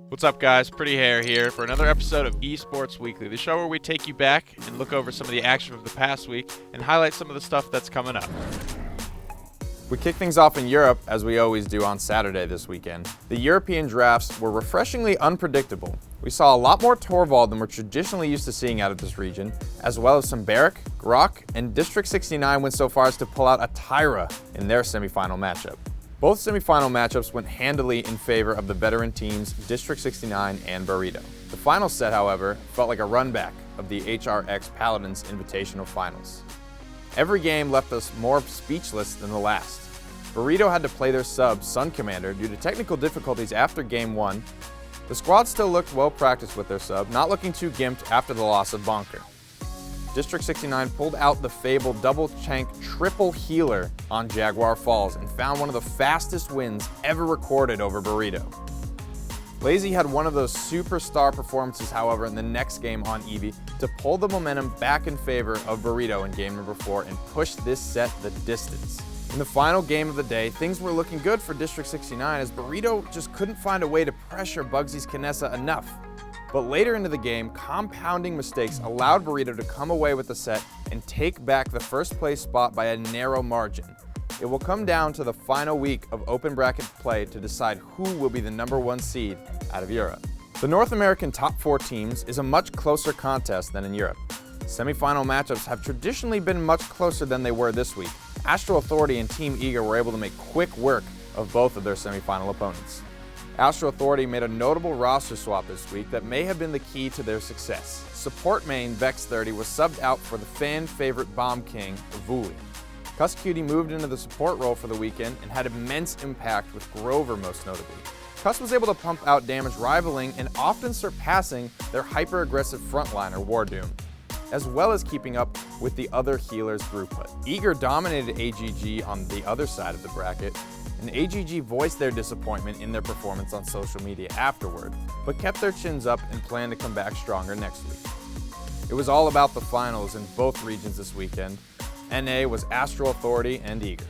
What's up, guys? Pretty Hair here for another episode of Esports Weekly, the show where we take you back and look over some of the action from the past week and highlight some of the stuff that's coming up. We kick things off in Europe, as we always do on Saturday this weekend. The European drafts were refreshingly unpredictable. We saw a lot more Torvald than we're traditionally used to seeing out of this region, as well as some Barrack, Grok, and District 69 went so far as to pull out a Tyra in their semifinal matchup. Both semifinal matchups went handily in favor of the veteran teams District 69 and Burrito. The final set, however, felt like a runback of the HRX Paladins Invitational Finals. Every game left us more speechless than the last. Burrito had to play their sub, Sun Commander, due to technical difficulties after Game 1. The squad still looked well practiced with their sub, not looking too gimped after the loss of Bonker. District 69 pulled out the fabled double chank triple healer on Jaguar Falls and found one of the fastest wins ever recorded over Burrito. Lazy had one of those superstar performances, however, in the next game on Eevee to pull the momentum back in favor of Burrito in game number 4 and push this set the distance. In the final game of the day, things were looking good for District 69 as Burrito just couldn't find a way to pressure Bugsy's Kinessa enough. But later into the game, compounding mistakes allowed Burrito to come away with the set and take back the first place spot by a narrow margin. It will come down to the final week of open bracket play to decide who will be the number 1 seed out of Europe. The North American top 4 teams is a much closer contest than in Europe. Semi-final matchups have traditionally been much closer than they were this week. Astro Authority and Team Eager were able to make quick work of both of their semi-final opponents. Astro Authority made a notable roster swap this week that may have been the key to their success. Support main Vex30 was subbed out for the fan favorite Bomb King, Vuli. Cusscutie moved into the support role for the weekend and had immense impact with Grover most notably. Cuss was able to pump out damage rivaling and often surpassing their hyper-aggressive frontliner Wardoom, as well as keeping up with the other healers' throughput. Eager dominated AGG on the other side of the bracket, and AGG voiced their disappointment in their performance on social media afterward, but kept their chins up and plan to come back stronger next week. It was all about the finals in both regions this weekend. NA was Astro Authority and Eager.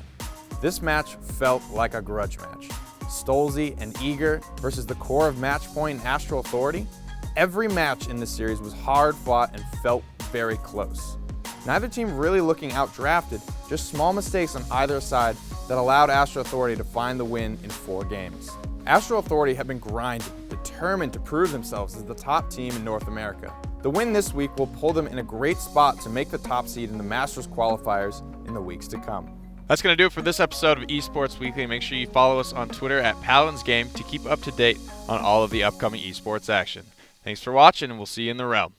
This match felt like a grudge match. Stolzy and Eager versus the core of Matchpoint and Astro Authority. Every match in this series was hard fought and felt very close. Neither team really looking outdrafted, just small mistakes on either side that allowed Astro Authority to find the win in 4 games. Astro Authority have been grinding, determined to prove themselves as the top team in North America. The win this week will pull them in a great spot to make the top seed in the Masters qualifiers in the weeks to come. That's going to do it for this episode of Esports Weekly. Make sure you follow us on Twitter at Paladins Game to keep up to date on all of the upcoming esports action. Thanks for watching, and we'll see you in the realm.